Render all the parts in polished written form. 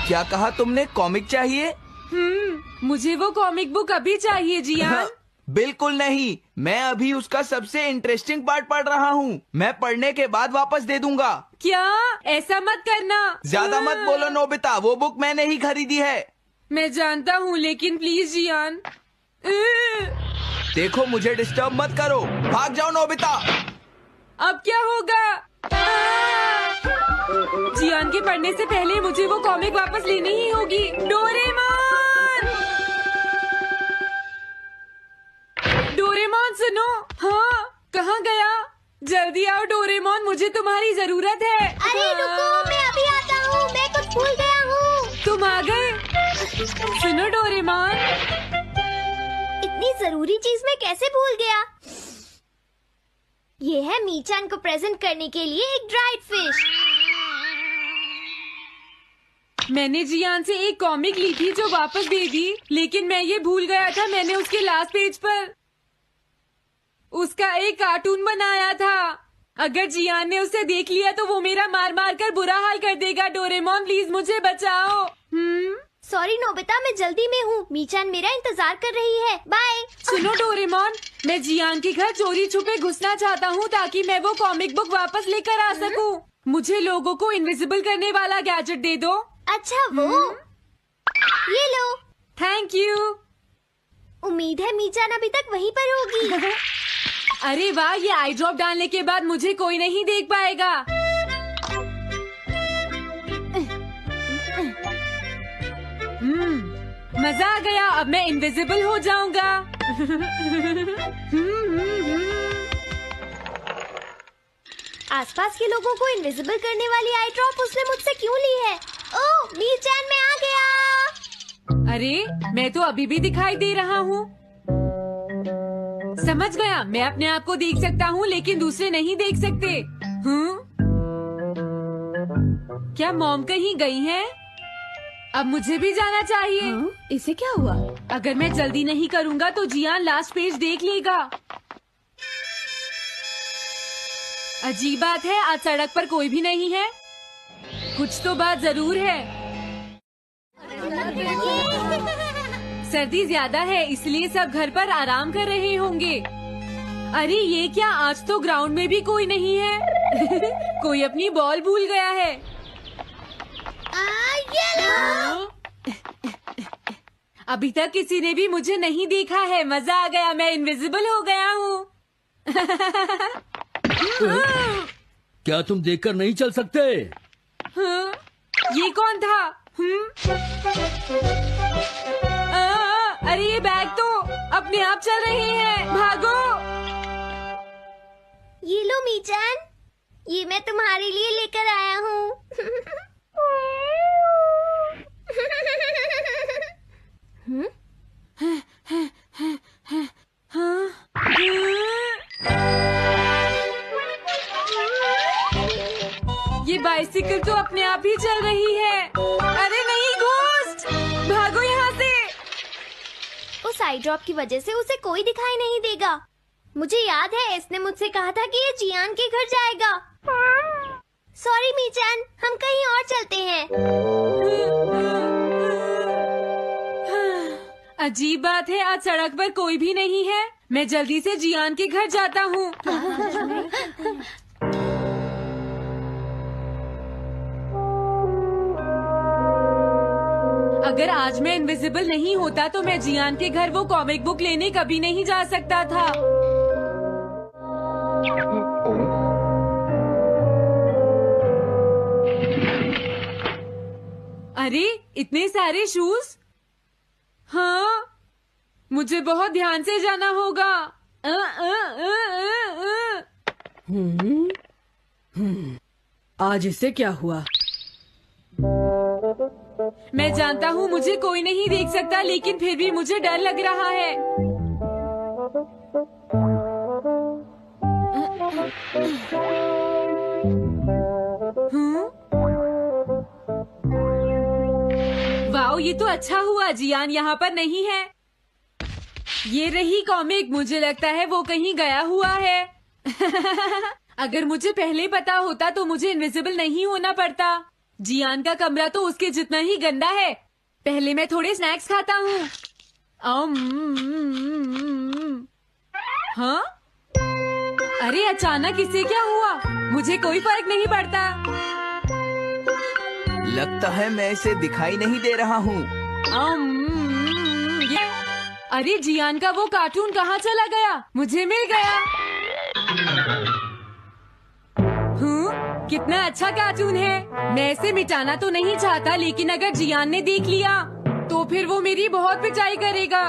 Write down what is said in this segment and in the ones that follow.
क्या कहा तुमने? कॉमिक चाहिए? मुझे वो कॉमिक बुक अभी चाहिए जियान। बिल्कुल नहीं, मैं अभी उसका सबसे इंटरेस्टिंग पार्ट पढ़ रहा हूँ। मैं पढ़ने के बाद वापस दे दूंगा। क्या? ऐसा मत करना। ज्यादा मत बोलो नोबिता, वो बुक मैंने ही खरीदी है। मैं जानता हूँ, लेकिन प्लीज जियान। देखो, मुझे डिस्टर्ब मत करो। भाग जाओ नोबिता। अब क्या होगा? जियान के पढ़ने से पहले मुझे वो कॉमिक वापस लेनी ही होगी। डोरेमोन! डोरेमोन सुनो। हाँ, कहाँ गया? जल्दी आओ डोरेमोन, मुझे तुम्हारी जरूरत है। अरे रुको, मैं अभी आता हूँ। मैं कुछ भूल गया हूँ। तुम आ गए? सुनो डोरेमोन, इतनी जरूरी चीज मैं कैसे भूल गया? ये है मीचान को प्रेजेंट करने के लिए एक ड्राइड फिश। मैंने जियान से एक कॉमिक ली थी जो वापस दे दी, लेकिन मैं ये भूल गया था मैंने उसके लास्ट पेज पर उसका एक कार्टून बनाया था। अगर जियान ने उसे देख लिया तो वो मेरा मार मार कर बुरा हाल कर देगा। डोरेमोन प्लीज मुझे बचाओ। सॉरी नोबिता, मैं जल्दी में हूँ। मीचान मेरा इंतजार कर रही है। बाय। सुनो डोरेमोन, मैं जियान के घर चोरी छुपे घुसना चाहता हूँ ताकि मैं वो कॉमिक बुक वापस लेकर आ सकूँ। मुझे लोगों को इनविजिबल करने वाला गैजेट दे दो। अच्छा वो ये लो। Thank you. उम्मीद है मीचान अभी तक वहीं पर होगी। अरे वाह, ये आई ड्रॉप डालने के बाद मुझे कोई नहीं देख पाएगा। मजा आ गया, अब मैं इनविजिबल हो जाऊंगा। आसपास के लोगों को इनविजिबल करने वाली आई ड्रॉप उसने मुझसे क्यों ली है? ओह, मीचान मैं आ गया। अरे, मैं तो अभी भी दिखाई दे रहा हूँ। समझ गया, मैं अपने आप को देख सकता हूँ लेकिन दूसरे नहीं देख सकते। क्या मॉम कहीं गई हैं? अब मुझे भी जाना चाहिए। इसे क्या हुआ? अगर मैं जल्दी नहीं करूँगा तो जियान लास्ट पेज देख लेगा। अजीब बात है, आज सड़क पर कोई भी नहीं है। कुछ तो बात जरूर है। सर्दी ज्यादा है इसलिए सब घर पर आराम कर रहे होंगे। अरे ये क्या, आज तो ग्राउंड में भी कोई नहीं है। कोई अपनी बॉल भूल गया है। ये लो। अभी तक किसी ने भी मुझे नहीं देखा है। मजा आ गया, मैं इनविजिबल हो गया हूँ। क्या तुम देखकर नहीं चल सकते? ये कौन था? अरे ये बैग तो अपने आप चल रहे हैं। भागो। ये लो मीचान, ये मैं तुम्हारे लिए लेकर आया हूँ। ये बाइसिकल तो अपने आप ही चल रही है। अरे नहीं, घोस्ट! भागो यहाँ से। उस आई ड्रॉप की वजह से उसे कोई दिखाई नहीं देगा। मुझे याद है इसने मुझसे कहा था कि ये जियान के घर जाएगा। सॉरी मीचान, हम कहीं और चलते हैं। अजीब बात है, आज सड़क पर कोई भी नहीं है। मैं जल्दी से जियान के घर जाता हूँ। अगर आज मैं इनविजिबल नहीं होता तो मैं जियान के घर वो कॉमिक बुक लेने कभी नहीं जा सकता था। अरे इतने सारे शूज। हाँ, मुझे बहुत ध्यान से जाना होगा। आज इससे क्या हुआ? मैं जानता हूँ मुझे कोई नहीं देख सकता, लेकिन फिर भी मुझे डर लग रहा है। वाओ, ये तो अच्छा हुआ जियान यहाँ पर नहीं है। ये रही कॉमिक, मुझे लगता है वो कहीं गया हुआ है। अगर मुझे पहले पता होता तो मुझे इनविजिबल नहीं होना पड़ता। जियान का कमरा तो उसके जितना ही गंदा है। पहले मैं थोड़े स्नैक्स खाता हूँ। हाँ? अरे अचानक इससे क्या हुआ? मुझे कोई फर्क नहीं पड़ता। लगता है मैं इसे दिखाई नहीं दे रहा हूँ। अरे जियान का वो कार्टून कहाँ चला गया? मुझे मिल गया। कितना अच्छा कार्टून है। मैं इसे मिटाना तो नहीं चाहता, लेकिन अगर जियान ने देख लिया तो फिर वो मेरी बहुत पिटाई करेगा।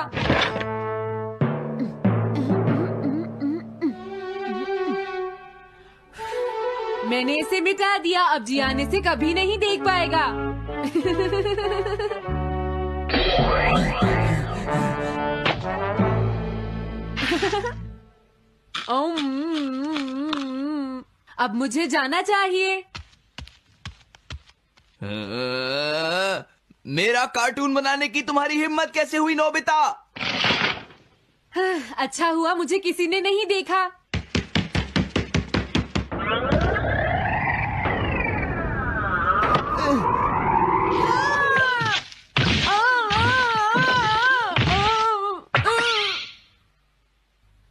मैंने इसे मिटा दिया, अब जियान इसे कभी नहीं देख पाएगा। अब मुझे जाना चाहिए। मेरा कार्टून बनाने की तुम्हारी हिम्मत कैसे हुई नोबिता? अच्छा हुआ मुझे किसी ने नहीं देखा।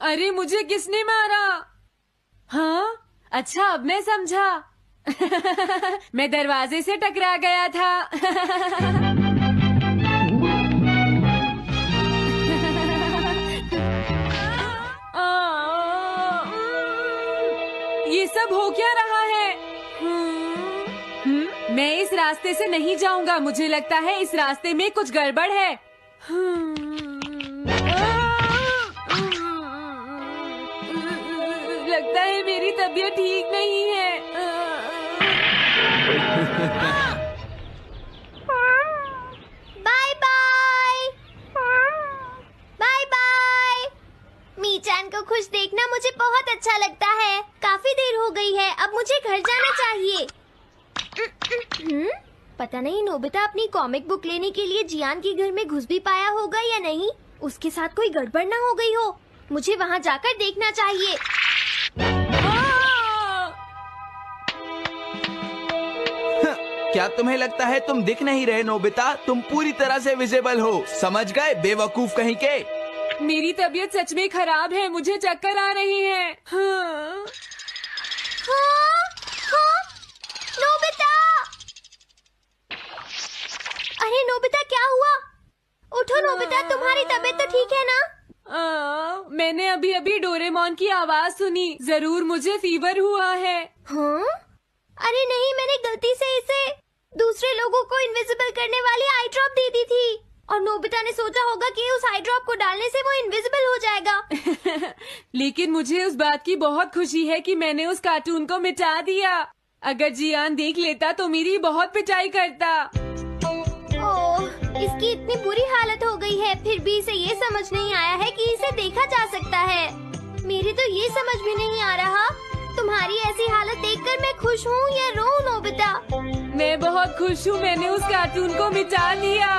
अरे मुझे किसने मारा? हाँ, अच्छा अब मैं समझा। मैं दरवाजे से टकरा गया था। ये सब हो क्या रहा है? मैं इस रास्ते से नहीं जाऊंगा। मुझे लगता है इस रास्ते में कुछ गड़बड़ है। लगता है मेरी तबीयत ठीक नहीं है। Bye bye. Bye bye. मीचान को खुश देखना मुझे बहुत अच्छा लगता है। काफी देर हो गई है, अब मुझे घर जाना चाहिए। पता नहीं नोबिता अपनी कॉमिक बुक लेने के लिए जियान के घर में घुस भी पाया होगा या नहीं। उसके साथ कोई गड़बड़ ना हो गई हो। मुझे वहाँ जाकर देखना चाहिए। क्या तुम्हें लगता है तुम दिख नहीं रहे नोबिता? तुम पूरी तरह से विजिबल हो। समझ गए बेवकूफ कहीं के। मेरी तबीयत सच में खराब है। मुझे चक्कर आ रहे हैं। हाँ। नोबिता! अरे नोबिता क्या हुआ? उठो नोबिता, तुम्हारी तबीयत तो ठीक है ना? मैंने अभी अभी डोरेमोन की आवाज सुनी। जरूर मुझे फीवर हुआ है। हाँ? अरे नहीं, मैंने गलती से इसे दूसरे लोगों को इनविजिबल करने वाली आई ड्रॉप दे दी थी और नोबिता ने सोचा होगा कि उस आई ड्रॉप को डालने से वो इनविजिबल हो जाएगा। लेकिन मुझे उस बात की बहुत खुशी है कि मैंने उस कार्टून को मिटा दिया। अगर जियान देख लेता तो मेरी बहुत पिटाई करता। ओह, इसकी इतनी बुरी हालत हो गई है, फिर भी इसे ये समझ नहीं आया है कि इसे देखा जा सकता है। मेरे तो ये समझ भी नहीं आ रहा। तुम्हारी ऐसी हालत देखकर मैं खुश हूँ या रोऊं नोबिता? मैं बहुत खुश हूँ, मैंने उस कार्टून को मिटा दिया।